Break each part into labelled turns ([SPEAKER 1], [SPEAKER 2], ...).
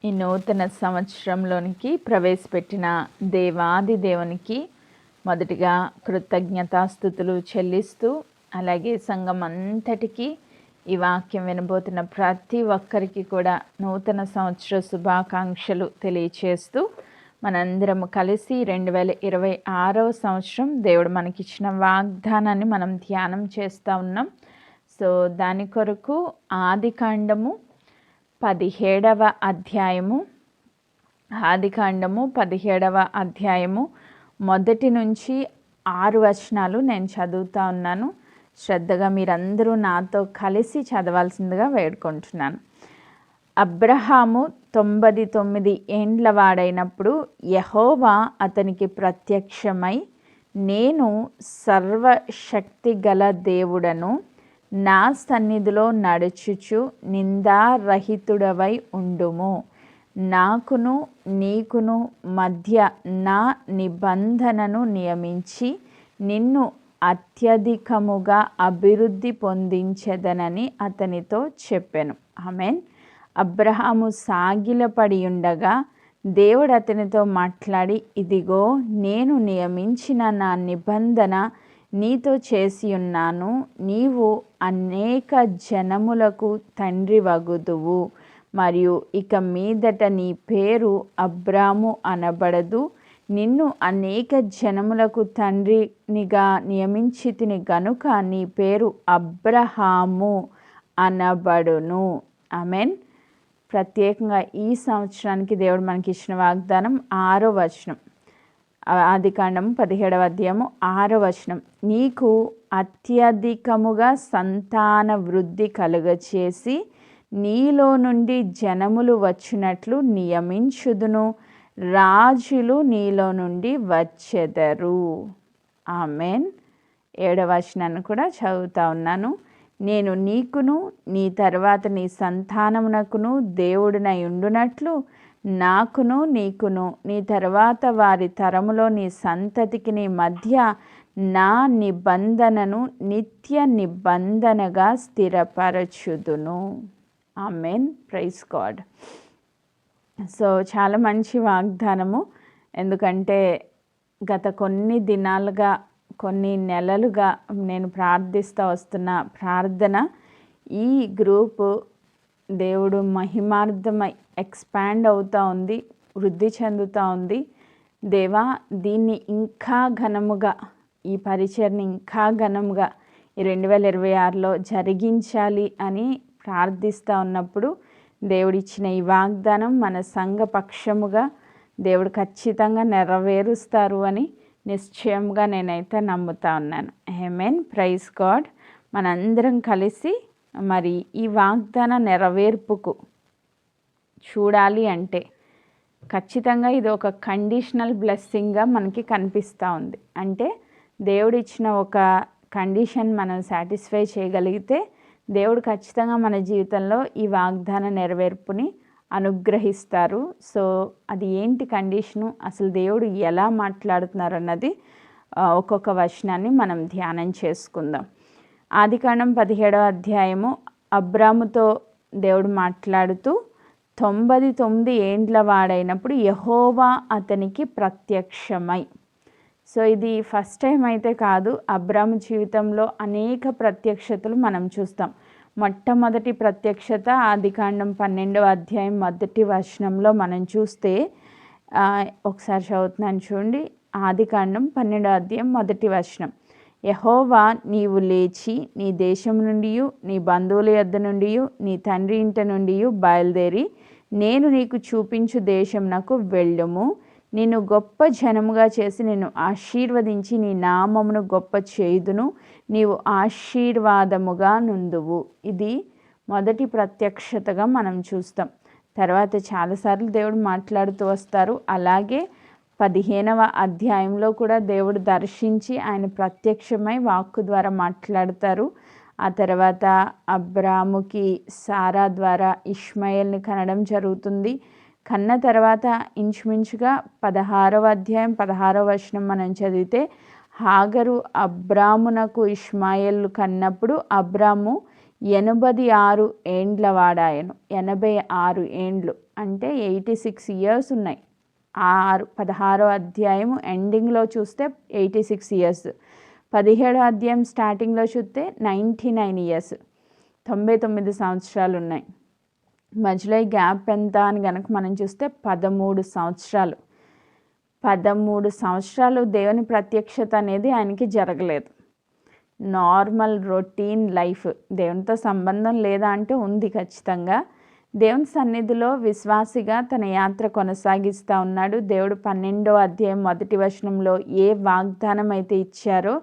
[SPEAKER 1] ఈ నూతన సంవత్సరంలోనికి ప్రవేశపెట్టిన దేవాది దేవునికి మొదటిగా కృతజ్ఞతాస్థుతులు చెల్లిస్తూ, అలాగే సంఘం అంతటికీ ఈ వాక్యం వినబోతున్న ప్రతి ఒక్కరికి కూడా నూతన సంవత్సర శుభాకాంక్షలు తెలియచేస్తూ, మనందరం కలిసి 2026వ సంవత్సరం దేవుడు మనకిచ్చిన వాగ్దానాన్ని మనం ధ్యానం చేస్తూ ఉన్నాం. సో దాని కొరకు ఆదికాండము 17వ అధ్యాయము, ఆదికాండము 17వ అధ్యాయము 1 నుంచి 6 వచనాలు నేను చదువుతా ఉన్నాను. శ్రద్ధగా మీరందరూ నాతో కలిసి చదవాల్సిందిగా వేడుకుంటున్నాను. అబ్రహాము 99 ఏండ్ల వాడైనప్పుడు యెహోవా అతనికి ప్రత్యక్షమై, నేను సర్వశక్తిగల దేవుడను, నా సన్నిధిలో నడుచుచు నిందారహితుడవై ఉండుము, నాకును నీకును మధ్య నా నిబంధనను నియమించి నిన్ను అత్యధికముగా అభివృద్ధి పొందించెదనని అతనితో చెప్పెను. ఆమేన్. అబ్రహాము సాగిలపడి ఉండగా దేవుడు అతనితో మాట్లాడి, ఇదిగో నేను నియమించిన నా నిబంధన నీతో చేసి ఉన్నాను, నీవు అనేక జనములకు తండ్రి వగుదువు, మరియు ఇక మీదట నీ పేరు అబ్రాము అనబడదు, నిన్ను అనేక జనములకు తండ్రినిగా నియమించితిని గనుక నీ పేరు అబ్రహాము అనబడును. ఆమేన్. ప్రత్యేకంగా ఈ సంవత్సరానికి దేవుడు మనకి ఇచ్చిన వాగ్దానం 6వ వచనం, ఆదికాండం 17వ అధ్యాయము 6వ వచనం, నీకు అత్యధికముగా సంతాన వృద్ధి కలుగచేసి నీలో నుండి జనములు వచ్చినట్లు నియమించుదును, రాజులు నీలో నుండి వచ్చెదరు. ఆమేన్. 7వ వచనాన్ని కూడా చదువుతా ఉన్నాను. నేను నీకును నీ తర్వాత నీ సంతానమునకును దేవుడినై ఉండునట్లు, నాకును నీకును నీ తర్వాత వారి తరములో నీ సంతతికి నీ మధ్య నా నిబంధనను నిత్య నిబంధనగా స్థిరపరచుదును. ఆమేన్. Praise God. సో చాలా మంచి వాగ్దానము. ఎందుకంటే గత కొన్ని దినాలుగా, కొన్ని నెలలుగా నేను ప్రార్థిస్తూ వస్తున్న ప్రార్థన, ఈ గ్రూపు దేవుడు మహిమార్థమై ఎక్స్పాండ్ అవుతూ ఉంది, వృద్ధి చెందుతూ ఉంది. దేవా, దీన్ని ఇంకా ఘనముగా, ఈ పరిచయని ఇంకా ఘనముగా ఈ 2026లో జరిగించాలి అని ప్రార్థిస్తూ ఉన్నప్పుడు దేవుడిచ్చిన ఈ వాగ్దానం మన సంఘ పక్షముగా దేవుడు ఖచ్చితంగా నెరవేరుస్తారు అని నిశ్చయంగా నేనైతే నమ్ముతా ఉన్నాను. ఆమేన్. Praise God. మనందరం కలిసి మరి ఈ వాగ్దాన నెరవేర్పుకు చూడాలి అంటే ఖచ్చితంగా ఇది ఒక కండిషనల్ బ్లెస్సింగ్గా మనకి కనిపిస్తూ ఉంది. అంటే దేవుడు ఇచ్చిన ఒక కండిషన్ మనం సాటిస్ఫై చేయగలిగితే దేవుడు ఖచ్చితంగా మన జీవితంలో ఈ వాగ్దాన నెరవేర్పుని అనుగ్రహిస్తారు. సో అది ఏంటి కండిషను, అసలు దేవుడు ఎలా మాట్లాడుతున్నారు అన్నది ఒక్కొక్క వచనాన్ని మనం ధ్యానం చేసుకుందాం. ఆదికాండం 17వ అధ్యాయము, అబ్రాముతో దేవుడు మాట్లాడుతూ 99 ఏండ్ల వాడైనప్పుడు యెహోవా అతనికి ప్రత్యక్షమై. సో ఇది ఫస్ట్ టైం అయితే కాదు, అబ్రాము జీవితంలో అనేక ప్రత్యక్షతలు మనం చూస్తాం. మొట్టమొదటి ప్రత్యక్షత ఆదికాండం 12వ అధ్యాయం 1వ వచనంలో మనం చూస్తే, ఒకసారి చదువుతున్నాను చూడండి. ఆదికాండం 12వ అధ్యాయం 1వ వచనం, యెహోవా నీవు లేచి నీ దేశం నుండి, నీ బంధువుల యొద్ద నుండి, నీ తండ్రి ఇంట నుండి బయలుదేరి నేను నీకు చూపించు దేశమునకు వెళ్ళుము, నిన్ను గొప్ప జనముగా చేసి నిన్ను ఆశీర్వదించి నీ నామమును గొప్ప చేయుదును, నీవు ఆశీర్వాదముగా నుందువు. ఇది మొదటి ప్రత్యక్షతగా మనం చూస్తాం. తర్వాత చాలాసార్లు దేవుడు మాట్లాడుతూ వస్తారు. అలాగే 15వ అధ్యాయంలో కూడా దేవుడు దర్శించి ఆయన ప్రత్యక్షమై వాక్కు ద్వారా మాట్లాడతారు. ఆ తర్వాత అబ్రాముకి సారా ద్వారా ఇష్మాయేల్ని కనడం జరుగుతుంది. కన్న తర్వాత ఇంచుమించుగా 16వ అధ్యాయం 16వ వచనం మనం చదివితే, హాగరు అబ్రామునకు ఇష్మాయేలు కన్నప్పుడు అబ్రాము 86 ఏండ్ల వాడాయను. 86 ఏండ్లు అంటే 86 ఇయర్స్ ఉన్నాయి. 16వ అధ్యాయము ఎండింగ్లో చూస్తే 86 ఇయర్స్, 17వ అధ్యాయం స్టార్టింగ్లో చూస్తే 99 ఇయర్స్, 99 సంవత్సరాలు ఉన్నాయి. మధ్యలో ఈ గ్యాప్ ఎంత అని కనుక మనం చూస్తే 13 సంవత్సరాలు. 13 సంవత్సరాలు దేవుని ప్రత్యక్షత అనేది ఆయనకి జరగలేదు. నార్మల్ రొటీన్ లైఫ్, దేవునితో సంబంధం లేదా అంటే ఉంది ఖచ్చితంగా. దేవుని సన్నిధిలో విశ్వాసిగా తన యాత్ర కొనసాగిస్తూ ఉన్నాడు. దేవుడు 12వ అధ్యాయం 1వ వచనంలో ఏ వాగ్దానం అయితే ఇచ్చారో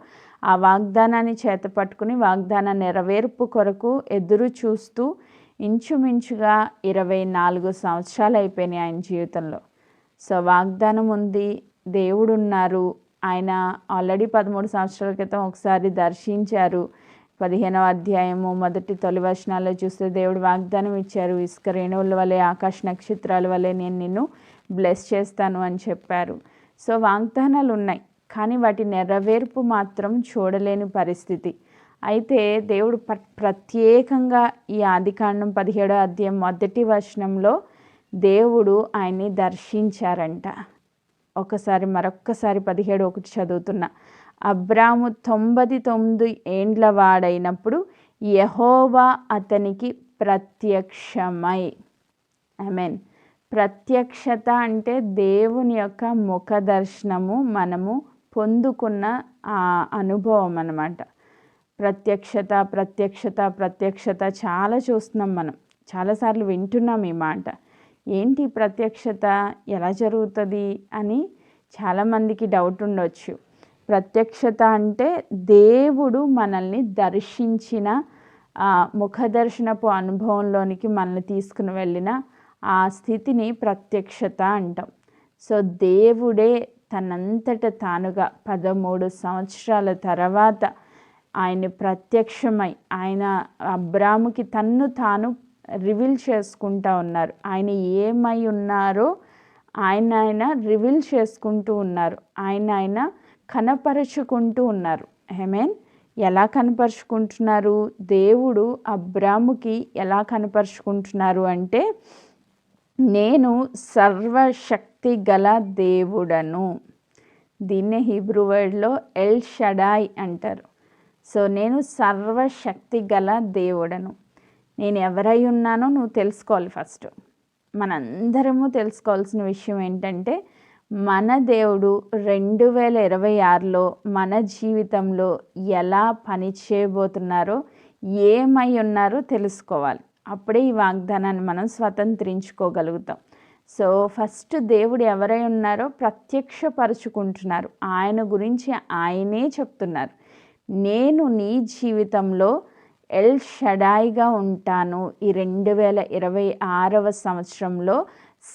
[SPEAKER 1] ఆ వాగ్దానాన్ని చేతపట్టుకుని వాగ్దాన నెరవేర్పు కొరకు ఎదురు చూస్తూ ఇంచుమించుగా 24 సంవత్సరాలు అయిపోయినాయి ఆయన జీవితంలో. సో వాగ్దానం ఉంది, దేవుడు ఉన్నారు. ఆయన ఆల్రెడీ 13 సంవత్సరాల క్రితం ఒకసారి దర్శించారు. 15వ అధ్యాయము తొలి వచనాల్లో చూస్తే దేవుడు వాగ్దానం ఇచ్చారు, ఇసుక రేణువుల వలె ఆకాశ నక్షత్రాల వలె నేను నిన్ను బ్లెస్ చేస్తాను అని చెప్పారు. సో వాగ్దానాలు ఉన్నాయి, కానీ వాటి నెరవేర్పు మాత్రం చూడలేని పరిస్థితి. అయితే దేవుడు ప్రత్యేకంగా ఈ ఆదికాండం 17వ అధ్యాయం 1వ వచనంలో దేవుడు ఆయన్ని దర్శించారంట. మరొక్కసారి 17:1 చదువుతున్నా. అబ్రాము 99 ఏండ్ల వాడైనప్పుడు యెహోవా అతనికి ప్రత్యక్షమై. ఆమేన్. ప్రత్యక్షత అంటే దేవుని యొక్క ముఖ దర్శనము మనము పొందుకున్న ఆ అనుభవం అన్నమాట. ప్రత్యక్షత ప్రత్యక్షత ప్రత్యక్షత చాలా చూస్తున్నాం మనం, చాలాసార్లు వింటున్నాం ఈ మాట. ఏంటి ప్రత్యక్షత, ఎలా జరుగుతుంది అని చాలామందికి డౌట్ ఉండొచ్చు. ప్రత్యక్షత అంటే దేవుడు మనల్ని దర్శించిన ముఖదర్శనపు అనుభవంలోనికి మనల్ని తీసుకుని వెళ్ళిన ఆ స్థితిని ప్రత్యక్షత అంటాం. సో దేవుడే తనంతట తానుగా 13 సంవత్సరాల తర్వాత ఆయన ప్రత్యక్షమై ఆయన అబ్రాముకి తన్ను తాను రివీల్ చేసుకుంటూ ఉన్నారు. ఆయన ఏమై ఉన్నారో ఆయన రివీల్ చేసుకుంటూ ఉన్నారు, ఆయన కనపరుచుకుంటూ ఉన్నారు. ఆమేన్. ఎలా కనపరుచుకుంటున్నారు? దేవుడు అబ్రాముకి ఎలా కనపరుచుకుంటున్నారు అంటే, నేను సర్వశక్తి గల దేవుడను. దీన్నే హీబ్రూ వర్డ్లో ఎల్ షడాయ్ అంటారు. సో నేను సర్వశక్తి గల దేవుడను. నేను ఎవరై ఉన్నానో నువ్వు తెలుసుకోవాలి. ఫస్ట్ మనందరము తెలుసుకోవాల్సిన విషయం ఏంటంటే, మన దేవుడు 2026లో మన జీవితంలో ఎలా పని చేయబోతున్నారో, ఏమై ఉన్నారో తెలుసుకోవాలి. అప్పుడే ఈ వాగ్దానాన్ని మనం స్వతంత్రించుకోగలుగుతాం. సో ఫస్ట్ దేవుడు ఎవరై ఉన్నారో ప్రత్యక్షపరుచుకుంటున్నారు. ఆయన గురించి ఆయనే చెప్తున్నారు. నేను నీ జీవితంలో ఎల్ షడాయిగా ఉంటాను. ఈ 2026వ సంవత్సరంలో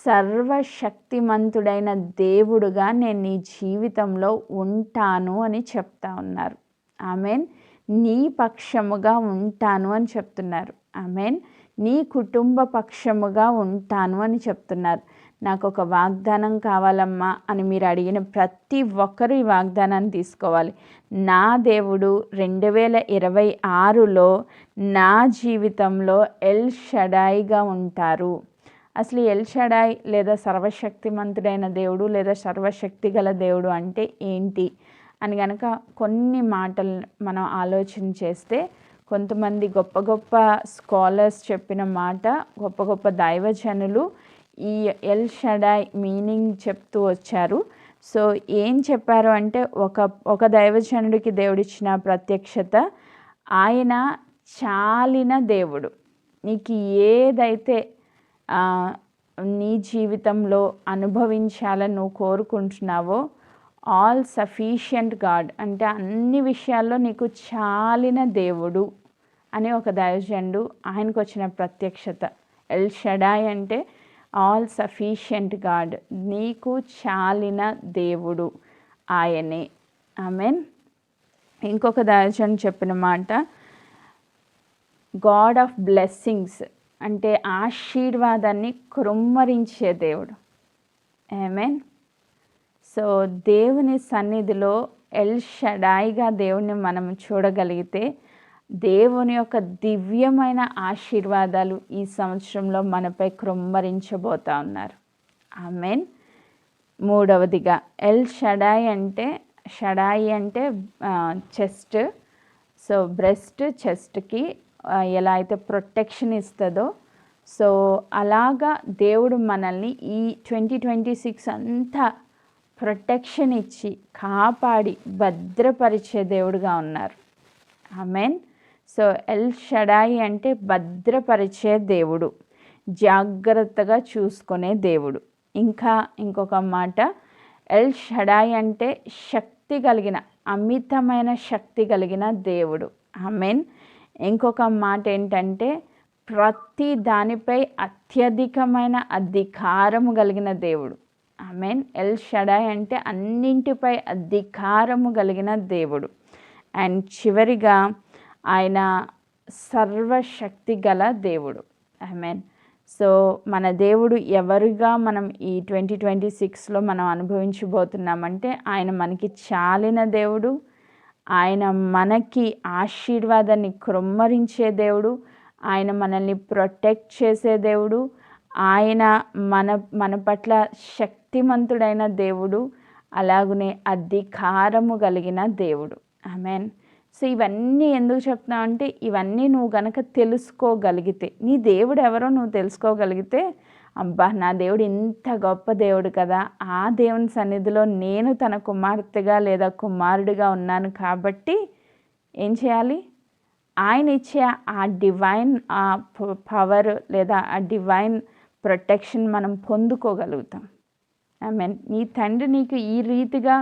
[SPEAKER 1] సర్వశక్తిమంతుడైన దేవుడుగా నేను నీ జీవితంలో ఉంటాను అని చెప్తా ఉన్నారు. ఆమేన్. నీ పక్షముగా ఉంటాను అని చెప్తున్నారు. ఆమేన్. నీ కుటుంబ పక్షముగా ఉంటాను అని చెప్తున్నారు. నాకు ఒక వాగ్దానం కావాలమ్మా అని మీరు అడిగిన ప్రతి ఒక్కరూ ఈ వాగ్దానాన్ని తీసుకోవాలి. నా దేవుడు 2026లో నా జీవితంలో ఎల్ షడాయిగా ఉంటారు. అసలు ఎల్ షడాయ్ లేదా సర్వశక్తిమంతుడైన దేవుడు లేదా సర్వశక్తి గల దేవుడు అంటే ఏంటి అని కనుక కొన్ని మాటలు మనం ఆలోచన చేస్తే, కొంతమంది గొప్ప గొప్ప స్కాలర్స్ చెప్పిన మాట, గొప్ప గొప్ప దైవజనులు ఈ ఎల్ షడాయ్ మీనింగ్ చెప్తూ వచ్చారు. సో ఏం చెప్పారు అంటే, ఒక దైవజనుడికి దేవుడిచ్చిన ప్రత్యక్షత, ఆయన చాలిన దేవుడు. నీకు ఏదైతే నీ జీవితంలో అనుభవించాలని నువ్వు కోరుకుంటున్నావో, ఆల్ సఫిషియంట్ గాడ్ అంటే అన్ని విషయాల్లో నీకు చాలిన దేవుడు అని ఒక దైవజనుడు, ఆయనకు వచ్చిన ప్రత్యక్షత. ఎల్ షడాయ్ అంటే ఆల్ సఫిషియంట్ గాడ్, నీకు చాలిన దేవుడు ఆయనే. ఆమేన్. ఇంకొక దైవజనుడు చెప్పిన మాట, గాడ్ ఆఫ్ బ్లెస్సింగ్స్ అంటే ఆశీర్వాదాన్ని కృమ్మరించే దేవుడు. ఆమేన్. సో దేవుని సన్నిధిలో ఎల్ షడాయిగా దేవుని మనం చూడగలిగితే, దేవుని యొక్క దివ్యమైన ఆశీర్వాదాలు ఈ సంవత్సరంలో మనపై కృమ్మరించబోతా ఉన్నారు. ఆమేన్. మూడవదిగా ఎల్ షడాయి అంటే చెస్ట్. సో బ్రెస్ట్ చెస్ట్కి ఎలా అయితే ప్రొటెక్షన్ ఇస్తుందో, సో అలాగా దేవుడు మనల్ని ఈ 2026 అంతా ప్రొటెక్షన్ ఇచ్చి కాపాడి భద్రపరిచే దేవుడుగా ఉన్నారు. ఆమేన్. సో ఎల్ షడాయి అంటే భద్రపరిచే దేవుడు, జాగ్రత్తగా చూసుకునే దేవుడు. ఇంకా ఇంకొక మాట, ఎల్ షడాయి అంటే శక్తి కలిగిన, అమితమైన శక్తి కలిగిన దేవుడు. ఆమేన్. ఇంకొక మాట ఏంటంటే ప్రతి దానిపై అత్యధికమైన అధికారము కలిగిన దేవుడు. ఆమేన్. ఎల్ షడాయి అంటే అన్నింటిపై అధికారము కలిగిన దేవుడు. అండ్ చివరిగా ఆయన సర్వశక్తి గల దేవుడు. ఆమేన్. సో మన దేవుడు ఎవరుగా మనం ఈ 2026లో మనం అనుభవించబోతున్నామంటే, ఆయన మనకి చాలిన దేవుడు, ఆయన మనకి ఆశీర్వాదాన్ని కృమ్మరించే దేవుడు, ఆయన మనల్ని ప్రొటెక్ట్ చేసే దేవుడు, ఆయన మన పట్ల శక్తిమంతుడైన దేవుడు, అలాగనే అధికారము కలిగిన దేవుడు. ఆమేన్. సో ఇవన్నీ ఎందుకు చెప్తున్నావు అంటే, ఇవన్నీ నువ్వు గనక తెలుసుకోగలిగితే, నీ దేవుడు ఎవరో నువ్వు తెలుసుకోగలిగితే, అబ్బా నా దేవుడు ఇంత గొప్ప దేవుడు కదా, ఆ దేవుని సన్నిధిలో నేను తన కుమార్తెగా లేదా కుమారుడిగా ఉన్నాను కాబట్టి ఏం చేయాలి, ఆయన ఇచ్చే ఆ డివైన్ ఆ పవర్ లేదా ఆ డివైన్ ప్రొటెక్షన్ మనం పొందుకోగలుగుతాం. ఆమేన్. నీ తండ్రి నీకు ఈ రీతిగా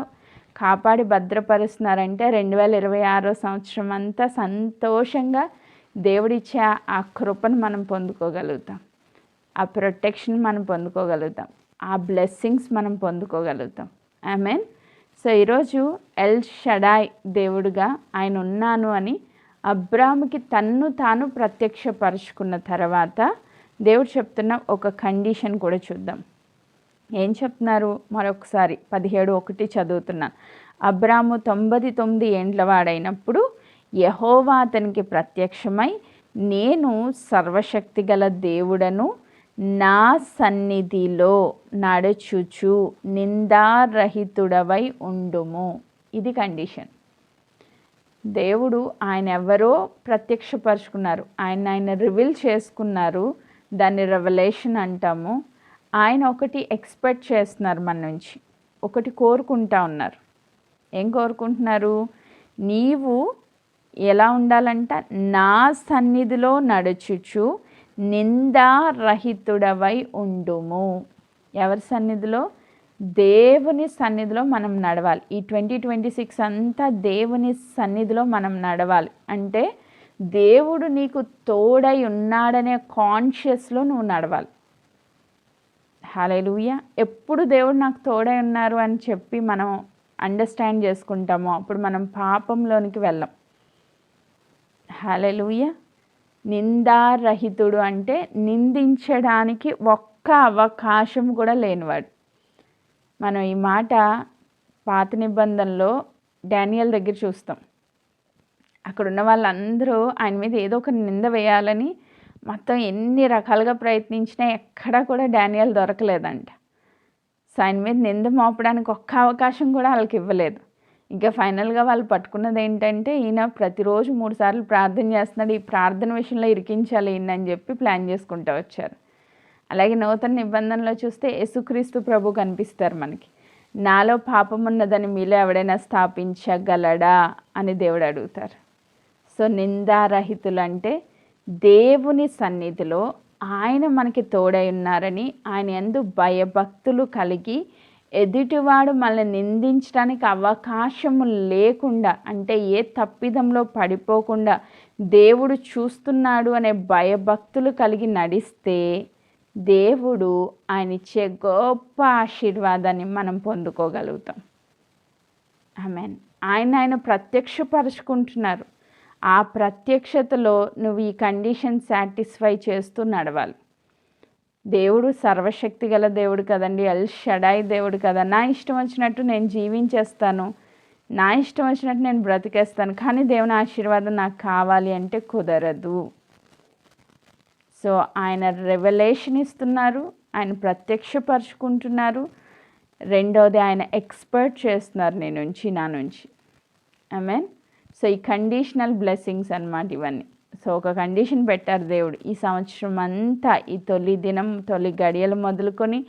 [SPEAKER 1] కాపాడి భద్రపరుస్తున్నారంటే 2026 సంవత్సరం అంతా సంతోషంగా దేవుడిచ్చే ఆ కృపను మనం పొందుకోగలుగుతాం, ఆ ప్రొటెక్షన్ మనం పొందుకోగలుగుతాం, ఆ బ్లెస్సింగ్స్ మనం పొందుకోగలుగుతాం. ఆమేన్. సో ఈరోజు ఎల్ షడాయ్ దేవుడుగా ఆయన ఉన్నాను అని అబ్రాముకి తన్ను తాను ప్రత్యక్షపరుచుకున్న తర్వాత దేవుడు చెప్తున్న ఒక కండిషన్ కూడా చూద్దాం. ఏం చెప్తున్నారు మరొకసారి 17:1 చదువుతున్నాను. అబ్రాము 99 ఏండ్ల వాడైనప్పుడు యెహోవా అతనికి ప్రత్యక్షమై, నేను సర్వశక్తి గల దేవుడను, నా సన్నిధిలో నడుచుచు నిందారహితుడవై ఉండుము. ఇది కండిషన్. దేవుడు ఆయన ఎవరో ప్రత్యక్షపరుచుకున్నారు, ఆయన రివీల్ చేసుకున్నారు, దాన్ని రెవల్యూషన్ అంటాము. ఆయన ఒకటి ఎక్స్పెక్ట్ చేస్తున్నారు మన నుంచి, ఒకటి కోరుకుంటా ఉన్నారు. ఏం కోరుకుంటున్నారు? నీవు ఎలా ఉండాలంట, నా సన్నిధిలో నడుచుచు నిందారహితుడవై ఉండుము. ఎవరి సన్నిధిలో? దేవుని సన్నిధిలో మనం నడవాలి. ఈ 2026 అంతా దేవుని సన్నిధిలో మనం నడవాలి. అంటే దేవుడు నీకు తోడై ఉన్నాడనే కాన్షియస్లో నువ్వు నడవాలి. హల్లెలూయా. ఎప్పుడు దేవుడు నాకు తోడై ఉన్నారు అని చెప్పి మనం అండర్స్టాండ్ చేసుకుంటామో అప్పుడు మనం పాపంలోనికి వెళ్ళం. హల్లెలూయా. నిందారహితుడు అంటే నిందించడానికి ఒక్క అవకాశం కూడా లేనివాడు. మనం ఈ మాట పాత నిబంధనలో డానియల్ దగ్గర చూస్తాం. అక్కడ ఉన్న వాళ్ళందరూ ఆయన మీద ఏదో ఒక నింద వేయాలని మొత్తం ఎన్ని రకాలుగా ప్రయత్నించినా ఎక్కడా కూడా డానియల్ దొరకలేదంట. సో ఆయన మీద నింద మోపడానికి ఒక్క అవకాశం కూడా వాళ్ళకి ఇవ్వలేదు. ఇంకా ఫైనల్గా వాళ్ళు పట్టుకున్నది ఏంటంటే, ఈయన ప్రతిరోజు 3 సార్లు ప్రార్థన చేస్తున్నాడు, ఈ ప్రార్థన విషయంలో ఇరికించాలి ఈయన అని చెప్పి ప్లాన్ చేసుకుంటూ వచ్చారు. అలాగే నూతన నిబంధనలో చూస్తే యేసుక్రీస్తు ప్రభు కనిపిస్తారు మనకి. నాలో పాపం ఉన్నదని మీలో ఎవడైనా స్థాపించగలడా అని దేవుడు అడుగుతారు. సో నిందారహితులు అంటే దేవుని సన్నిధిలో ఆయన మనకి తోడై ఉన్నారని, ఆయన యందు భయభక్తులు కలిగి ఎదుటివాడు మనల్ని నిందించడానికి అవకాశము లేకుండా, అంటే ఏ తప్పిదంలో పడిపోకుండా దేవుడు చూస్తున్నాడు అనే భయభక్తులు కలిగి నడిస్తే దేవుడు ఆయన ఇచ్చే గొప్ప ఆశీర్వాదాన్ని మనం పొందుకోగలుగుతాం. ఆమేన్. ఆయన ప్రత్యక్షపరుచుకుంటున్నారు. ఆ ప్రత్యక్షతలో నువ్వు ఈ కండిషన్ సాటిస్ఫై చేస్తూ నడవాలి. దేవుడు సర్వశక్తి గల దేవుడు కదండి, ఎల్ షడాయ్ దేవుడు కదా, నా ఇష్టం వచ్చినట్టు నేను జీవించేస్తాను, నా ఇష్టం వచ్చినట్టు నేను బ్రతికేస్తాను, కానీ దేవుని ఆశీర్వాదం నాకు కావాలి అంటే కుదరదు. సో ఆయన రెవల్యూషన్ ఇస్తున్నారు, ఆయన ప్రత్యక్షపరుచుకుంటున్నారు. రెండోది ఆయన ఎక్స్పర్ట్ చేస్తున్నారు నా నుంచి. ఆమేన్. సో ఈ కండిషనల్ బ్లెస్సింగ్స్ అన్నమాట ఇవన్నీ. సో ఒక కండిషన్ పెట్టారు దేవుడు, ఈ సంవత్సరం అంతా, ఈ తొలి గడియలు మొదలుకొని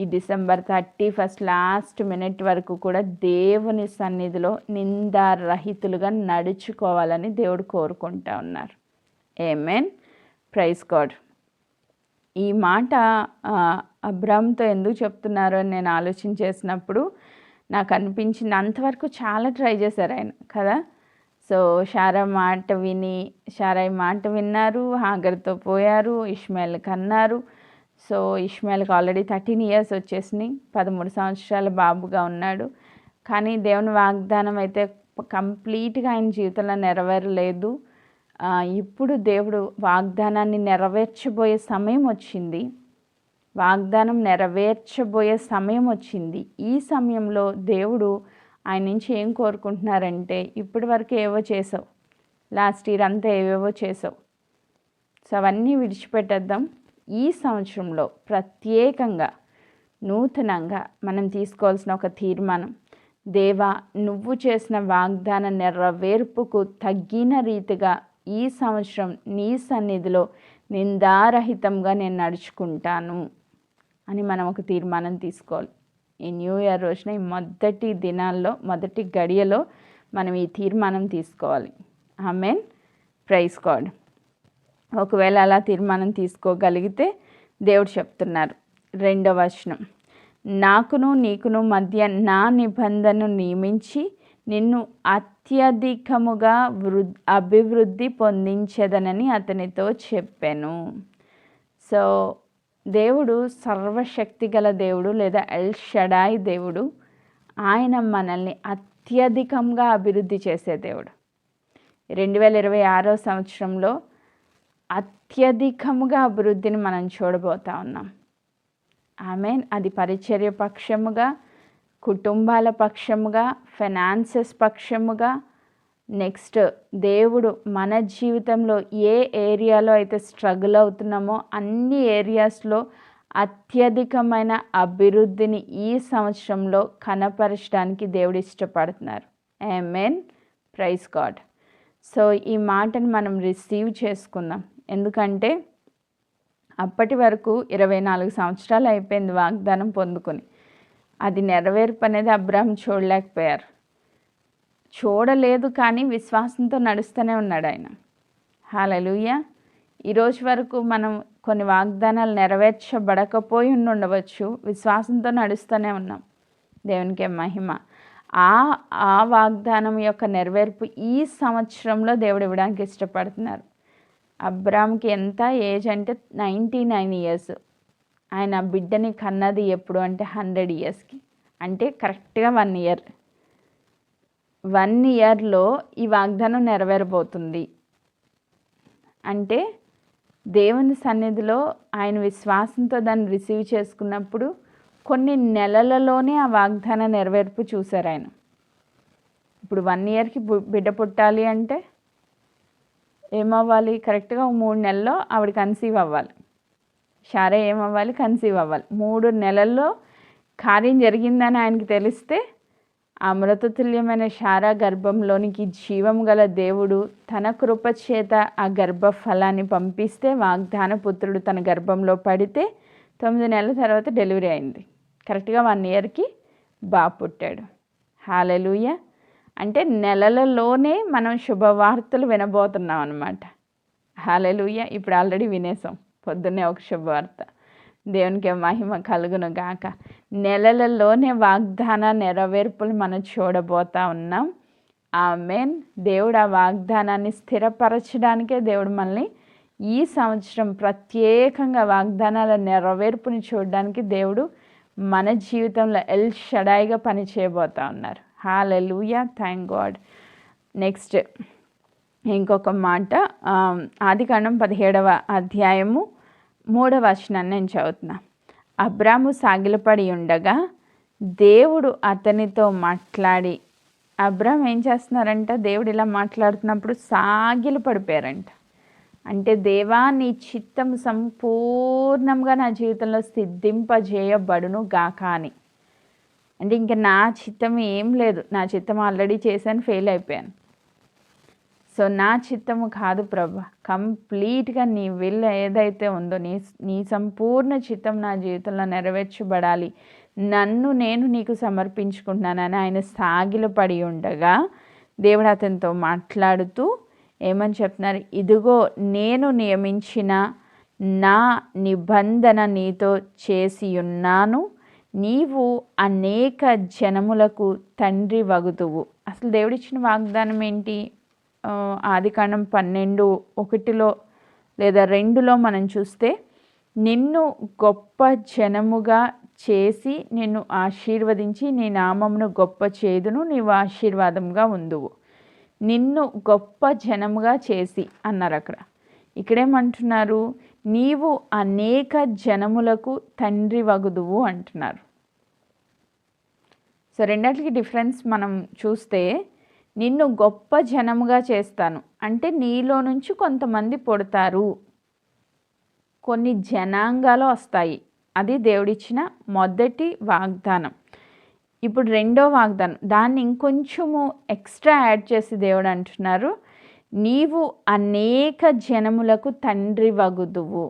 [SPEAKER 1] ఈ డిసెంబర్ 31 లాస్ట్ మినిట్ వరకు కూడా దేవుని సన్నిధిలో నిందారహితులుగా నడుచుకోవాలని దేవుడు కోరుకుంటా ఉన్నారు. ఆమేన్. Praise God. ఈ మాట అబ్రామ్తో ఎందుకు చెప్తున్నారో అని నేను ఆలోచన చేసినప్పుడు నాకు అనిపించింది, అంతవరకు చాలా ట్రై చేశారు ఆయన కదా. సో శారై మాట విన్నారు, హాగర్తో పోయారు, ఇష్మాయేల్ కన్నారు. సో ఇష్మాయేల్కి ఆల్రెడీ 13 years వచ్చేసినాయి, 13 సంవత్సరాల బాబుగా ఉన్నాడు. కానీ దేవుని వాగ్దానం అయితే కంప్లీట్గా ఆయన జీవితంలో నెరవేరలేదు. ఇప్పుడు దేవుడు వాగ్దానాన్ని నెరవేర్చబోయే సమయం వచ్చింది. ఈ సమయంలో దేవుడు ఆయన నుంచి ఏం కోరుకుంటున్నారంటే, ఇప్పటి వరకు ఏవో చేసావు, లాస్ట్ ఇయర్ అంతా ఏవేవో చేసావు, సో అవన్నీ విడిచిపెట్టేద్దాం. ఈ సంవత్సరంలో ప్రత్యేకంగా నూతనంగా మనం తీసుకోవాల్సిన ఒక తీర్మానం, దేవా నువ్వు చేసిన వాగ్దాన నెరవేర్పుకు తగ్గిన రీతిగా ఈ సంవత్సరం నీ సన్నిధిలో నిందారహితంగా నేను నడుచుకుంటాను అని మనం ఒక తీర్మానం తీసుకోవాలి. ఈ న్యూ ఇయర్ రోజున ఈ మొదటి గడియలో మనం ఈ తీర్మానం తీసుకోవాలి. ఆమేన్. Praise God. ఒకవేళ అలా తీర్మానం తీసుకోగలిగితే దేవుడు చెప్తున్నారు 2వ వచనం, నాకును నీకును మధ్య నా నిబంధనను నియమించి నిన్ను అత్యధికముగా అభివృద్ధి పొందించదనని అతనితో చెప్పాను. సో దేవుడు సర్వశక్తి గల దేవుడు లేదా ఎల్ షడాయ్ దేవుడు. ఆయన మనల్ని అత్యధికంగా అభివృద్ధి చేసే దేవుడు. 2026 సంవత్సరంలో అత్యధికముగా అభివృద్ధిని మనం చూడబోతా ఉన్నాం. ఆమేన్. అది పరిచర్య పక్షముగా, కుటుంబాల పక్షముగా, ఫైనాన్సెస్ పక్షముగా, నెక్స్ట్ దేవుడు మన జీవితంలో ఏ ఏరియాలో అయితే స్ట్రగుల్ అవుతున్నామో అన్ని ఏరియాస్లో అత్యధికమైన అభివృద్ధిని ఈ సంవత్సరంలో కనపరచడానికి దేవుడు ఇష్టపడుతున్నారు. ఆమేన్. Praise God. సో ఈ మాటను మనం రిసీవ్ చేసుకుందాం. ఎందుకంటే అప్పటి వరకు 24 సంవత్సరాలు అయిపోయింది వాగ్దానం పొందుకొని, అది నెరవేర్పు అనేది అబ్రాహాం చూడలేదు, కానీ విశ్వాసంతో నడుస్తూనే ఉన్నాడు ఆయన. హల్లెలూయా. ఈరోజు వరకు మనం కొన్ని వాగ్దానాలు నెరవేర్చబడకపోయి ఉండవచ్చు, విశ్వాసంతో నడుస్తూనే ఉన్నాం. దేవునికే మహిమ. ఆ వాగ్దానం యొక్క నెరవేర్పు ఈ సంవత్సరంలో దేవుడు ఇవ్వడానికి ఇష్టపడుతున్నారు. అబ్రాహాంకి ఎంత ఏజ్ అంటే 99 years. ఆయన బిడ్డని కన్నది ఎప్పుడు అంటే 100 yearsకి, అంటే కరెక్ట్గా 1 year. 1 yearలో ఈ వాగ్దానం నెరవేరబోతుంది. అంటే దేవుని సన్నిధిలో ఆయన విశ్వాసంతో దాన్ని రిసీవ్ చేసుకున్నప్పుడు కొన్ని నెలలలోనే ఆ వాగ్దాన నెరవేర్పు చూశారు ఆయన. ఇప్పుడు 1 yearకి బిడ్డ పుట్టాలి అంటే ఏమవ్వాలి? కరెక్ట్గా 3 నెలల్లో ఆవిడ కన్సీవ్ అవ్వాలి. శారై ఏమవ్వాలి? కన్సీవ్ అవ్వాలి. 3 నెలల్లో కార్యం జరిగిందని ఆయనకి తెలిస్తే అమృతతుల్యమైన శారా గర్భంలోనికి జీవం గల దేవుడు తన కృప చేత ఆ గర్భ ఫలాన్ని పంపిస్తే వాగ్దాన పుత్రుడు తన గర్భంలో పడితే 9 నెలల తర్వాత డెలివరీ అయింది. కరెక్ట్గా 1 yearకి బాబు పుట్టాడు. హల్లెలూయా. అంటే నెలలలోనే మనం శుభవార్తలు వినబోతున్నాం అన్నమాట. హల్లెలూయా. ఇప్పుడు ఆల్రెడీ వినేసాం పొద్దున్నే ఒక శుభవార్త. దేవునికి మహిమ కలుగును గాక. నెలలలోనే వాగ్దాన నెరవేర్పులు మనం చూడబోతా ఉన్నాం. ఆమేన్. దేవుడు ఆ వాగ్దానాన్ని స్థిరపరచడానికే దేవుడు మనల్ని ఈ సంవత్సరం ప్రత్యేకంగా వాగ్దానాల నెరవేర్పుని చూడడానికి దేవుడు మన జీవితంలో ఎల్ షడాయిగా పని చేయబోతా ఉన్నారు. హల్లెలూయా. Thank God. నెక్స్ట్ ఇంకొక మాట, ఆదికాండం 17వ అధ్యాయము 3వ వచనాన్ని నేను చదువుతున్నా. అబ్రాము సాగిలపడి ఉండగా దేవుడు అతనితో మాట్లాడి అబ్రామ్ ఏం చేస్తున్నారంట, దేవుడు ఇలా మాట్లాడుతున్నప్పుడు సాగిలు పడిపోయారంట. అంటే దేవా నీ చిత్తం సంపూర్ణంగా నా జీవితంలో సిద్ధింపజేయబడును గాక అని. అంటే ఇంకా నా చిత్తం ఏం లేదు, నా చిత్తం ఆల్రెడీ చేశాను, ఫెయిల్ అయిపోయాను. సో నా చిత్తము కాదు ప్రభా, కంప్లీట్గా నీ విల్ ఏదైతే ఉందో నీ సంపూర్ణ చిత్తం నా జీవితంలో నెరవేర్చబడాలి, నన్ను నేను నీకు సమర్పించుకుంటున్నానని ఆయన సాగిలపడి ఉండగా దేవుడు అతనితో మాట్లాడుతూ ఏమని చెప్తున్నారు, ఇదిగో నేను నియమించిన నా నిబంధన నీతో చేసి ఉన్నాను, నీవు అనేక జనములకు తండ్రి వగుదువు. అసలు దేవుడిచ్చిన వాగ్దానం ఏంటి? ఆదికాండం 12:1 లేదా 2 మనం చూస్తే, నిన్ను గొప్ప జనముగా చేసి నిన్ను ఆశీర్వదించి నీ నామమును గొప్ప చేదును, నీవు ఆశీర్వాదంగా ఉందువు. నిన్ను గొప్ప జనముగా చేసి అన్నారు అక్కడ. ఇక్కడేమంటున్నారు, నీవు అనేక జనములకు తండ్రి వగుదువు అంటున్నారు. సో రెండిటికి డిఫరెన్స్ మనం చూస్తే, నిన్ను గొప్ప జనముగా చేస్తాను అంటే నీలో నుంచి కొంతమంది పుడతారు, కొన్ని జనాంగాలు వస్తాయి. అది దేవుడిచ్చిన మొదటి వాగ్దానం. ఇప్పుడు రెండో వాగ్దానం, దాన్ని ఇంకొంచెము ఎక్స్ట్రా యాడ్ చేసి దేవుడు అంటున్నారు, నీవు అనేక జనములకు తండ్రి వగుదువు.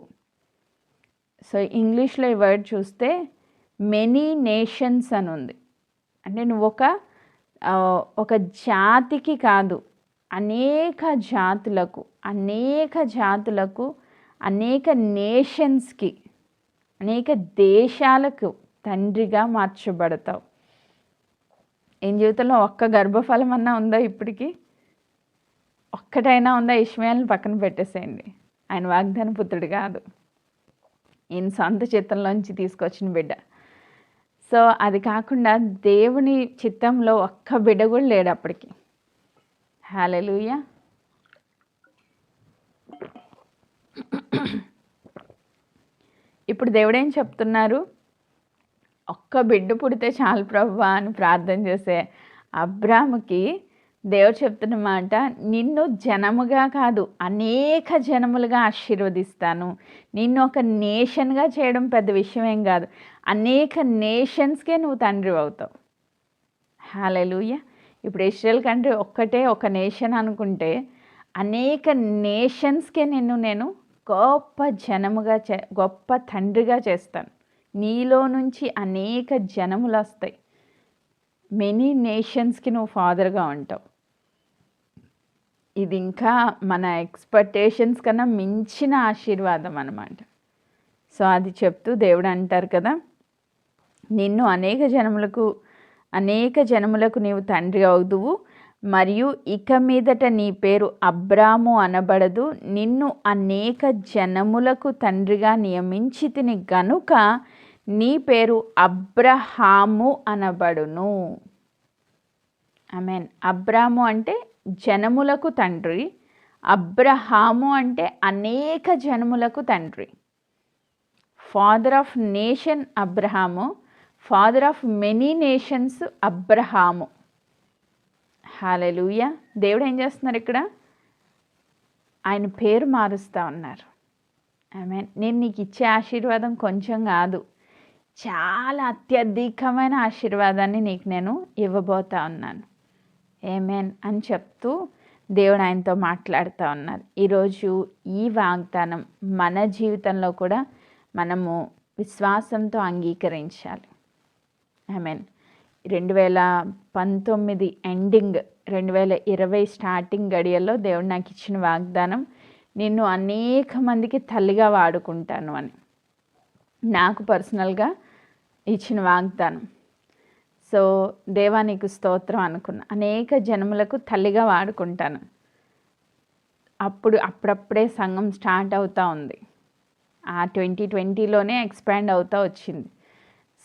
[SPEAKER 1] సో ఇంగ్లీష్లో ఈ వర్డ్ చూస్తే మెనీ నేషన్స్ అని ఉంది. అంటే నువ్వు ఒక జాతికి కాదు, అనేక జాతులకు, అనేక నేషన్స్కి, అనేక దేశాలకు తండ్రిగా మార్చబడతావు. ఏం జీవితంలో ఒక్క గర్భఫలం అన్నా ఉందా? ఇప్పటికీ ఒక్కటైనా ఉందా? ఇష్మాయేలుని పక్కన పెట్టేసేయండి, ఆయన వాగ్దాన పుత్రుడు కాదు, ఈయన సొంత చిత్తంలోంచి తీసుకొచ్చిన బిడ్డ. సో అది కాకుండా దేవుని చిత్తంలో ఒక్క బిడ్డ కూడా లేడు అప్పటికి. హల్లెలూయా. ఇప్పుడు దేవుడు ఏం చెప్తున్నారు, ఒక్క బిడ్డ పుడితే చాలు ప్రభువా అని ప్రార్థన చేసే అబ్రాముకి దేవుడు చెప్తున్న మాట, నిన్ను జనముగా కాదు అనేక జనములుగా ఆశీర్వదిస్తాను. నిన్ను ఒక నేషన్గా చేయడం పెద్ద విషయం ఏం కాదు, అనేక నేషన్స్కే నువ్వు తండ్రి అవుతావు. హల్లెలూయా. ఇప్పుడు ఇశ్రాయేల్ కంట్రీ ఒక్కటే ఒక నేషన్ అనుకుంటే, అనేక నేషన్స్కే నేను గొప్ప జనముగా గొప్ప తండ్రిగా చేస్తాను. నీలో నుంచి అనేక జనములు వస్తాయి, మెనీ నేషన్స్కి నువ్వు ఫాదర్గా ఉంటావు. ఇది ఇంకా మన ఎక్స్పెక్టేషన్స్ కన్నా మించిన ఆశీర్వాదం అన్నమాట. సో అది చెప్తూ దేవుడు అంటారు కదా, నిన్ను అనేక జనములకు నీవు తండ్రి అవుదువు, మరియు ఇక మీదట నీ పేరు అబ్రాము అనబడదు, నిన్ను అనేక జనములకు తండ్రిగా నియమించితిని గనుక నీ పేరు అబ్రహాము అనబడును. ఆమేన్. అబ్రాము అంటే జనములకు తండ్రి, అబ్రహాము అంటే అనేక జనములకు తండ్రి. Father of nation Abraham, father of many nations Abraham. హల్లెలూయా. దేవుడు ఏం చేస్తున్నారు ఇక్కడ, ఆయన పేరు మారుస్తూ ఉన్నారు. ఆమేన్. నేను నీకు ఇచ్చే ఆశీర్వాదం కొంచెం కాదు, చాలా అత్యధికమైన ఆశీర్వాదాన్ని నీకు నేను ఇవ్వబోతా ఉన్నాను. ఆమేన్ అని చెప్తూ దేవుడు ఆయనతో మాట్లాడుతూ ఉన్నారు. ఈరోజు ఈ వాగ్దానం మన జీవితంలో కూడా మనము విశ్వాసంతో అంగీకరించాలి. ఆమేన్. 2019 ఎండింగ్, 2020 స్టార్టింగ్ గడియల్లో దేవుడు నాకు ఇచ్చిన వాగ్దానం, నిన్ను అనేక మందికి తల్లిగా వాడుకుంటాను అని నాకు పర్సనల్గా ఇచ్చిన వాగ్దానం. సో దేవా నీకు స్తోత్రం అనుకున్నా, అనేక జనములకు తల్లిగా వాడుకుంటాను. అప్పుడప్పుడే సంఘం స్టార్ట్ అవుతూ ఉంది, ఆ 2020లోనే ఎక్స్పాండ్ అవుతూ వచ్చింది.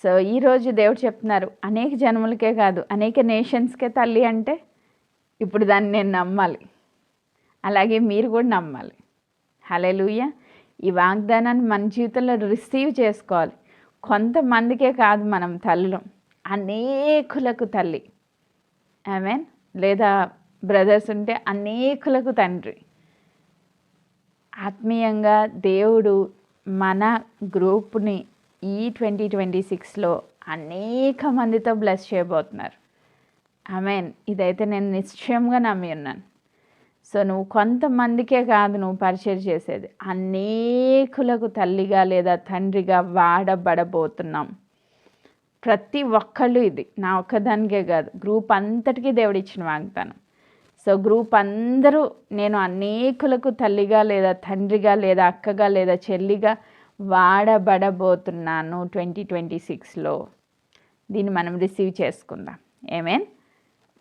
[SPEAKER 1] సో ఈరోజు దేవుడు చెప్తున్నారు, అనేక జనములకే కాదు అనేక నేషన్స్కే తల్లి అంటే ఇప్పుడు దాన్ని నేను నమ్మాలి, అలాగే మీరు కూడా నమ్మాలి. హల్లెలూయా. ఈ వాగ్దానాన్ని మన జీవితంలో రిసీవ్ చేసుకోవాలి. కొంతమందికే కాదు మనం తల్లులం, అనేకులకు తల్లి. ఆమేన్. లేదా బ్రదర్స్ ఉంటే అనేకులకు తండ్రి. ఆత్మీయంగా దేవుడు మన గ్రూప్ని ఈ 2026లో అనేక మందితో బ్లెస్ చేయబోతున్నారు. ఆమేన్. ఇదైతే నేను నిశ్చయంగా నమ్మి ఉన్నాను. సో నువ్వు కొంతమందికే కాదు నువ్వు పరిచయం చేసేది, అనేకులకు తల్లిగా లేదా తండ్రిగా వాడబడబోతున్నాం. ప్రతి ఒక్కళ్ళు, ఇది నా ఒక్కదానికే కాదు, గ్రూప్ అంతటికీ దేవుడు ఇచ్చిన వాగ్దానం. సో గ్రూప్ అందరూ నేను అనేకులకు తల్లిగా లేదా తండ్రిగా లేదా అక్కగా లేదా చెల్లిగా వాడబడబోతున్నాను 2026లో. దీన్ని మనం రిసీవ్ చేసుకుందాం. ఆమేన్.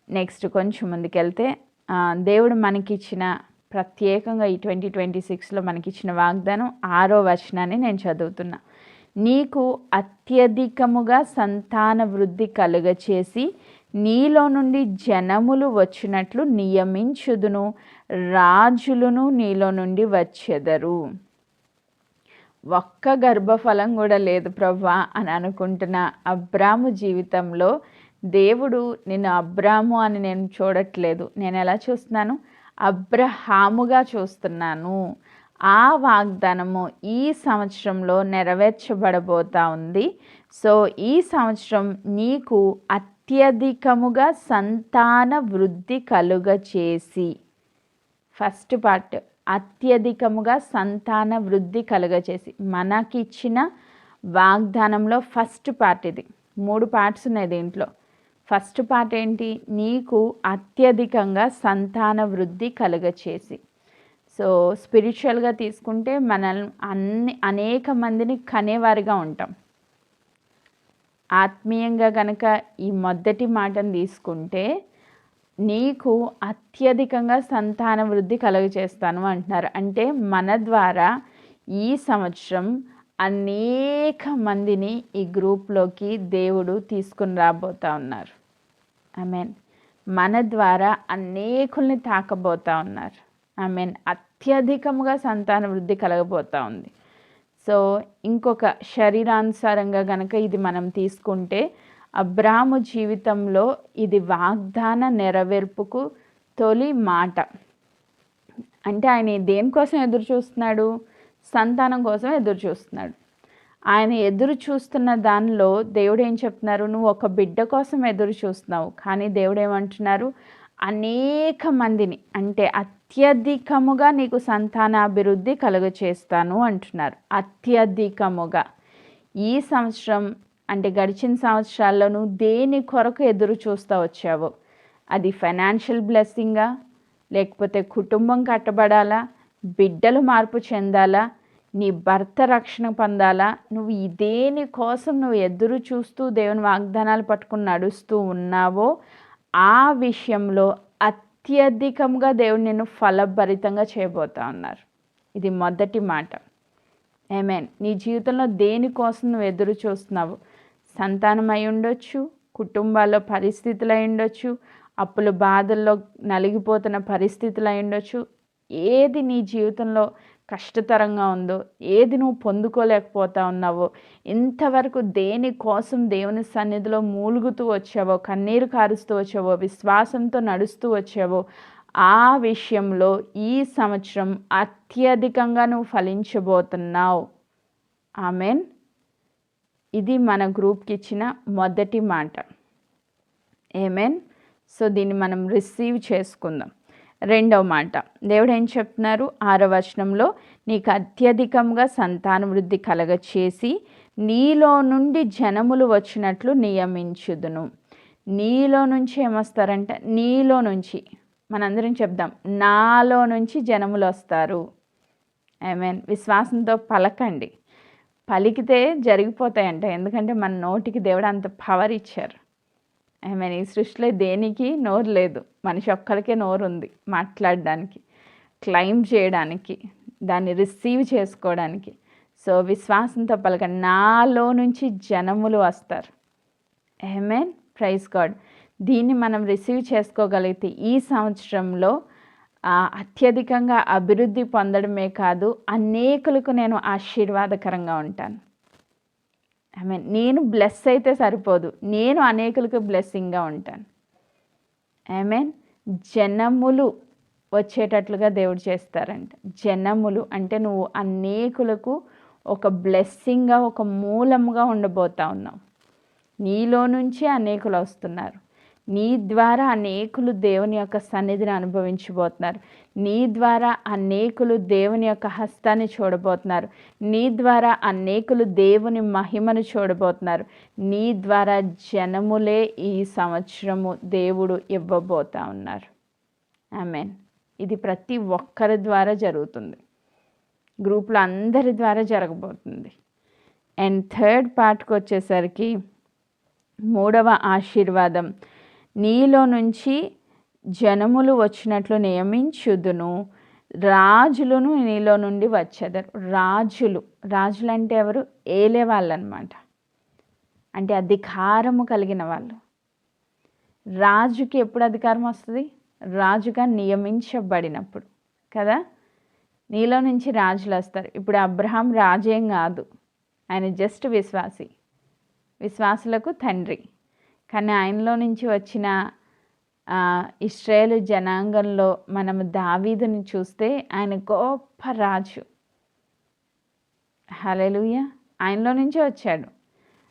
[SPEAKER 1] నెక్స్ట్ కొంచెం ముందుకెళ్తే దేవుడు మనకిచ్చిన ప్రత్యేకంగా ఈ 2026లో మనకిచ్చిన వాగ్దానం 6వ వచనాన్ని నేను చదువుతున్నా. నీకు అత్యధికముగా సంతాన వృద్ధి కలుగచేసి నీలో నుండి జనములు వచ్చినట్లు నియమించుదును, రాజులను నీలో నుండి వచ్చెదరు. ఒక్క గర్భఫలం కూడా లేదు ప్రభువా అని అనుకుంటున్న అబ్రాము జీవితంలో దేవుడు నిన్ను అబ్రాము అని నేను చూడట్లేదు, నేను ఎలా చూస్తున్నాను, అబ్రహాముగా చూస్తున్నాను. ఆ వాగ్దానము ఈ సంవత్సరంలో నెరవేర్చబడబోతా ఉంది. సో ఈ సంవత్సరం నీకు అత్యధికముగా సంతాన వృద్ధి కలుగచేసి, ఫస్ట్ పార్ట్ అత్యధికముగా సంతాన వృద్ధి కలుగచేసి మనకిచ్చిన వాగ్దానంలో ఫస్ట్ పార్ట్ ఇది. 3 పార్ట్స్ ఉన్నాయి దీంట్లో. ఫస్ట్ పార్ట్ ఏంటి, నీకు అత్యధికంగా సంతాన వృద్ధి కలుగచేసి. సో స్పిరిచువల్గా తీసుకుంటే మనల్ని అనేక మందిని కనేవారిగా ఉంటాం. ఆత్మీయంగా కనుక ఈ మొదటి మాటను తీసుకుంటే నీకు అత్యధికంగా సంతాన వృద్ధి కలుగచేస్తాను అంటున్నారు. అంటే మన ద్వారా ఈ సంవత్సరం అనేక మందిని ఈ గ్రూప్లోకి దేవుడు తీసుకుని రాబోతా ఉన్నారు. ఆమేన్. మన ద్వారా అనేకుల్ని తాకబోతా ఉన్నారు. ఆమేన్. అత్యధికముగా సంతాన వృద్ధి కలగబోతూ ఉంది. సో ఇంకొక శరీరానుసారంగా కనుక ఇది మనం తీసుకుంటే అబ్రాము జీవితంలో ఇది వాగ్దాన నెరవేర్పుకు తొలి మాట. అంటే ఆయన దేనికోసం ఎదురు చూస్తున్నాడు, సంతానం కోసం ఎదురు చూస్తున్నాడు. ఆయన ఎదురు చూస్తున్న దానిలో దేవుడు ఏం చెప్తున్నారు, నువ్వు ఒక బిడ్డ కోసం ఎదురు చూస్తున్నావు, కానీ దేవుడు ఏమంటున్నారు, అనేక మందిని, అంటే అత్యధికముగా నీకు సంతానాభివృద్ధి కలుగచేస్తాను అంటున్నారు. అత్యధికముగా. ఈ సంవత్సరం అంటే గడిచిన సంవత్సరాల్లో నువ్వు దేని కొరకు ఎదురు చూస్తూ వచ్చావో, అది ఫైనాన్షియల్ బ్లెస్సింగా, లేకపోతే కుటుంబం కట్టబడాలా, బిడ్డలు మార్పు చెందాలా, నీ భర్త రక్షణ పొందాలా, నువ్వు దేని కోసం నువ్వు ఎదురు చూస్తూ దేవుని వాగ్దానాలు పట్టుకుని నడుస్తూ ఉన్నావో ఆ విషయంలో అత్యధికంగా దేవుడు నిన్ను ఫలభరితంగా చేయబోతా ఉన్నారు. ఇది మొదటి మాట. ఆమేన్. నీ జీవితంలో దేనికోసం నువ్వు ఎదురు చూస్తున్నావు, సంతానం అయి ఉండొచ్చు, కుటుంబాల్లో పరిస్థితులు అయి ఉండొచ్చు, అప్పుల బాధల్లో నలిగిపోతున్న పరిస్థితులు అయి ఉండొచ్చు. ఏది నీ జీవితంలో కష్టతరంగా ఉందో, ఏది నువ్వు పొందుకోలేకపోతా ఉన్నావో, ఇంతవరకు దేనికోసం దేవుని సన్నిధిలో మూలుగుతూ వచ్చావో, కన్నీరు కారుస్తూ వచ్చావో, విశ్వాసంతో నడుస్తూ వచ్చావో, ఆ విషయంలో ఈ సంవత్సరం అత్యధికంగా నువ్వు ఫలించబోతున్నావు. ఆమేన్. ఇది మన గ్రూప్కి ఇచ్చిన మొదటి మాట. ఆమేన్. సో దీన్ని మనం రిసీవ్ చేసుకుందాం. రెండవ మాట దేవుడు ఏం చెప్తున్నారు, 6వ వచనంలో, నీకు అత్యధికంగా సంతాన వృద్ధి కలగచేసి నీలో నుండి జనములు వచ్చినట్లు నియమించుదును. నీలో నుంచి ఏమొస్తారంటే, నీలో నుంచి, మనందరం చెప్దాం, నాలో నుంచి జనములు వస్తారు. ఆమేన్. విశ్వాసంతో పలకండి. పలికితే జరిగిపోతాయంట. ఎందుకంటే మన నోటికి దేవుడు అంత పవర్ ఇచ్చారు. ఆమేన్. ఈ సృష్టిలో దేనికి నోరు లేదు, మనిషి ఒక్కరికే నోరు ఉంది మాట్లాడడానికి, క్లెయిమ్ చేయడానికి, దాన్ని రిసీవ్ చేసుకోవడానికి. సో విశ్వాసంతో పలకండి, నాలో నుంచి జనములు వస్తారు. ఆమేన్. Praise God. దీన్ని మనం రిసీవ్ చేసుకోగలిగితే ఈ సంవత్సరంలో అత్యధికంగా అభివృద్ధి పొందడమే కాదు, అనేకులకు నేను ఆశీర్వాదకరంగా ఉంటాను. ఆమేన్. నేను బ్లెస్ అయితే సరిపోదు, నేను అనేకులకు బ్లెస్సింగ్గా ఉంటాను. ఆమేన్. జనములు వచ్చేటట్లుగా దేవుడు చేస్తారంట. జనములు అంటే నువ్వు అనేకులకు ఒక బ్లెస్సింగ్గా, ఒక మూలముగా ఉండబోతా ఉన్నావు. నీలో నుంచి అనేకులు వస్తున్నారు. నీ ద్వారా అనేకులు దేవుని యొక్క సన్నిధిని అనుభవించబోతున్నారు. నీ ద్వారా అనేకులు దేవుని యొక్క హస్తాన్ని చూడబోతున్నారు. నీ ద్వారా అనేకులు దేవుని మహిమను చూడబోతున్నారు. నీ ద్వారా జనములే ఈ సంవత్సరము దేవుడు ఇవ్వబోతా ఉన్నారు. ఆమేన్. ఇది ప్రతి ఒక్కరి ద్వారా జరుగుతుంది. గ్రూప్లో అందరి ద్వారా జరగబోతుంది. అండ్ థర్డ్ పార్ట్కి వచ్చేసరికి 3వ ఆశీర్వాదం, నీలో నుంచి జనములు వచ్చినట్లు నియమించుదును, రాజులను నీలో నుండి వచ్చేదరు. రాజులు అంటే ఎవరు? ఏలే వాళ్ళు అనమాట. అంటే అధికారము కలిగిన వాళ్ళు. రాజుకి ఎప్పుడు అధికారం వస్తుంది? రాజుగా నియమించబడినప్పుడు కదా. నీలో నుంచి రాజులు వస్తారు. ఇప్పుడు అబ్రహాం రాజేం కాదు, ఆయన జస్ట్ విశ్వాసులకు తండ్రి. కానీ ఆయనలో నుంచి వచ్చిన ఇశ్రాయేలు జనాంగంలో మనము దావీదుని చూస్తే ఆయన గొప్ప రాజు. హల్లెలూయా. ఆయనలో నుంచే వచ్చాడు.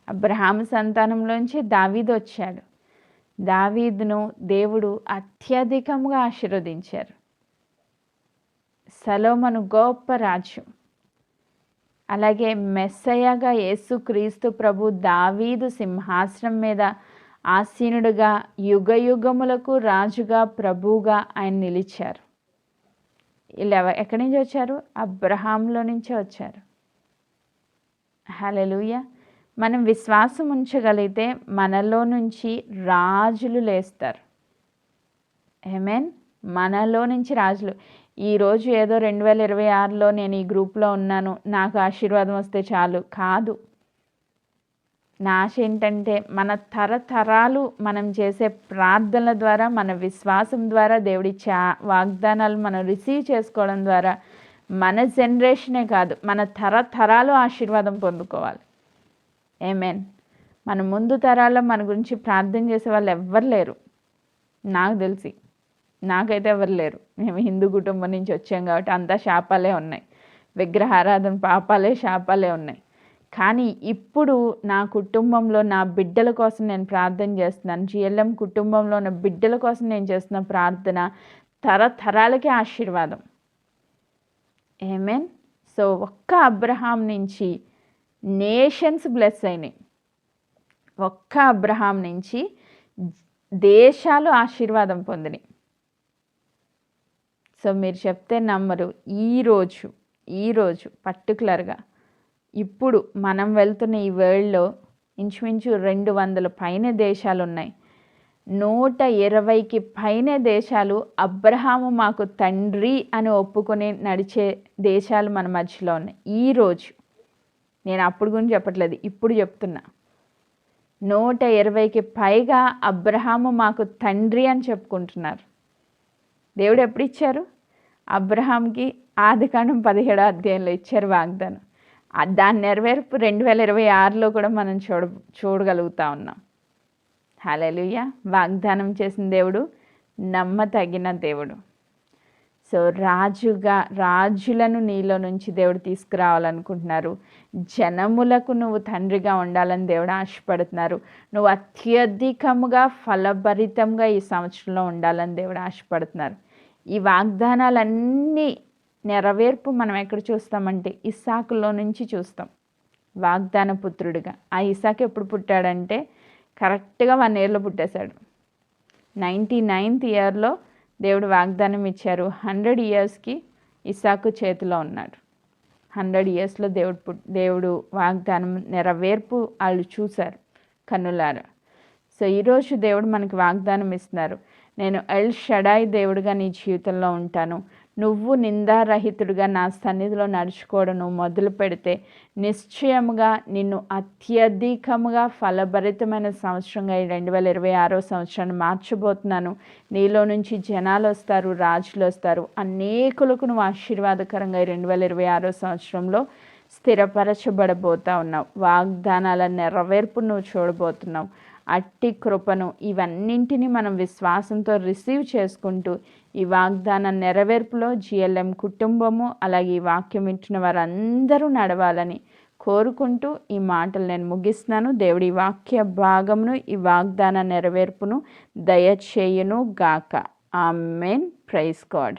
[SPEAKER 1] అబ్రహాము సంతానంలోంచి దావీదు వచ్చాడు. దావీదును దేవుడు అత్యధికంగా ఆశీర్వదించారు. సొలొమోను గొప్ప రాజు. అలాగే మెస్సయ్యగా యేసుక్రీస్తు ప్రభు దావీదు సింహాసనం మీద ఆసీనుడుగా యుగయుగములకు రాజుగా ప్రభువుగా ఆయన నిలిచారు. ఇలా ఎక్కడి నుంచి వచ్చారు? అబ్రహాంలో నుంచే వచ్చారు. హల్లెలూయా. మనం విశ్వాసం ఉంచగలిగితే మనలో నుంచి రాజులు లేస్తారు. ఆమేన్. మనలో నుంచి రాజులు. ఈరోజు ఏదో 2026లో నేను ఈ గ్రూప్లో ఉన్నాను, నాకు ఆశీర్వాదం వస్తే చాలు కాదు. నా ఆశ ఏంటంటే మన తరతరాలు మనం చేసే ప్రార్థనల ద్వారా, మన విశ్వాసం ద్వారా, దేవుడిచ్చే వాగ్దానాలు మనం రిసీవ్ చేసుకోవడం ద్వారా మన జనరేషనే కాదు, మన తరతరాలు ఆశీర్వాదం పొందుకోవాలి. ఆమేన్. మన ముందు తరాల్లో మన గురించి ప్రార్థన చేసే వాళ్ళు ఎవ్వరు లేరు. నాకు తెలిసి నాకైతే ఎవరు లేరు. మేము హిందూ కుటుంబం నుంచి వచ్చాం కాబట్టి అంతా శాపాలే ఉన్నాయి. విగ్రహారాధన పాపాలే, శాపాలే ఉన్నాయి. కానీ ఇప్పుడు నా కుటుంబంలో నా బిడ్డల కోసం నేను ప్రార్థన చేస్తున్నాను. జిఎల్ఎం కుటుంబంలో ఉన్న బిడ్డల కోసం నేను చేస్తున్న ప్రార్థన తరతరాలకే ఆశీర్వాదం. ఆమేన్. సో ఒక్క అబ్రహాం నుంచి నేషన్స్ బ్లెస్ అయినాయి. ఒక్క అబ్రహాం నుంచి దేశాలు ఆశీర్వాదం పొందినాయి. సో మీరు చెప్తే నమ్మరు. ఈరోజు పర్టికులర్గా ఇప్పుడు మనం వెళ్తున్న ఈ వరల్డ్లో ఇంచుమించు 200 పైన దేశాలు ఉన్నాయి. 120కి పైన దేశాలు అబ్రహాము మాకు తండ్రి అని ఒప్పుకొని నడిచే దేశాలు మన మధ్యలో ఉన్నాయి. ఈరోజు నేను అప్పుడు గురించి చెప్పట్లేదు, ఇప్పుడు చెప్తున్నా. 120కి పైగా అబ్రహాము మాకు తండ్రి అని చెప్పుకుంటున్నారు. దేవుడు ఎప్పుడు ఇచ్చారు? అబ్రహాంకి ఆదికాండం 17వ అధ్యాయంలో ఇచ్చారు వాగ్దానం. దాని నెరవేర్పు 2026లో కూడా మనం చూడగలుగుతా ఉన్నాం. హల్లెలూయా. వాగ్దానం చేసిన దేవుడు నమ్మతగిన దేవుడు. సో రాజులను నీలో నుంచి దేవుడు తీసుకురావాలనుకుంటున్నారు. జనములకు నువ్వు తండ్రిగా ఉండాలని దేవుడు ఆశపడుతున్నారు. నువ్వు అత్యధికముగా ఫలభరితంగా ఈ సంవత్సరంలో ఉండాలని దేవుడు ఆశపడుతున్నారు. ఈ వాగ్దానాలన్నీ నెరవేర్పు మనం ఎక్కడ చూస్తామంటే ఇస్సాకులో నుంచి చూస్తాం. వాగ్దాన పుత్రుడిగా ఆ ఇస్సాకు ఎప్పుడు పుట్టాడంటే కరెక్ట్గా 1 yearలో పుట్టేశాడు. 99th yearలో దేవుడు వాగ్దానం ఇచ్చారు. 100 yearsకి ఇస్సాకు చేతిలో ఉన్నాడు. 100 yearsలో దేవుడు వాగ్దానం నెరవేర్పు వాళ్ళు చూశారు కన్నులారా. సో ఈరోజు దేవుడు మనకి వాగ్దానం ఇస్తున్నారు. నేను ఎల్ షడాయ్ దేవుడిగా నీ జీవితంలో ఉంటాను. నువ్వు నిందారహితుడిగా నా సన్నిధిలో నడుచుకోవడం నువ్వు మొదలు పెడితే నిశ్చయముగా నిన్ను అత్యధికముగా ఫలభరితమైన సంవత్సరంగా ఈ 2026వ సంవత్సరాన్ని మార్చబోతున్నాను. నీలో నుంచి జనాలు వస్తారు, రాజులు వస్తారు. అనేకులకు నువ్వు ఆశీర్వాదకరంగా ఈ 2026వ సంవత్సరంలో స్థిరపరచబడబోతా ఉన్నావు. వాగ్దానాల నెరవేర్పు నువ్వు చూడబోతున్నావు. అట్టి కృపను ఇవన్నింటినీ మనం విశ్వాసంతో రిసీవ్ చేసుకుంటూ ఈ వాగ్దాన నెరవేర్పులో జిఎల్ఎం కుటుంబము అలాగే ఈ వాక్యం వింటున్న వారందరూ నడవాలని కోరుకుంటూ ఈ మాటలు నేను ముగిస్తున్నాను. దేవుడి వాక్య భాగమును ఈ వాగ్దాన నెరవేర్పును దయచేయును గాక. ఆమేన్. Praise God.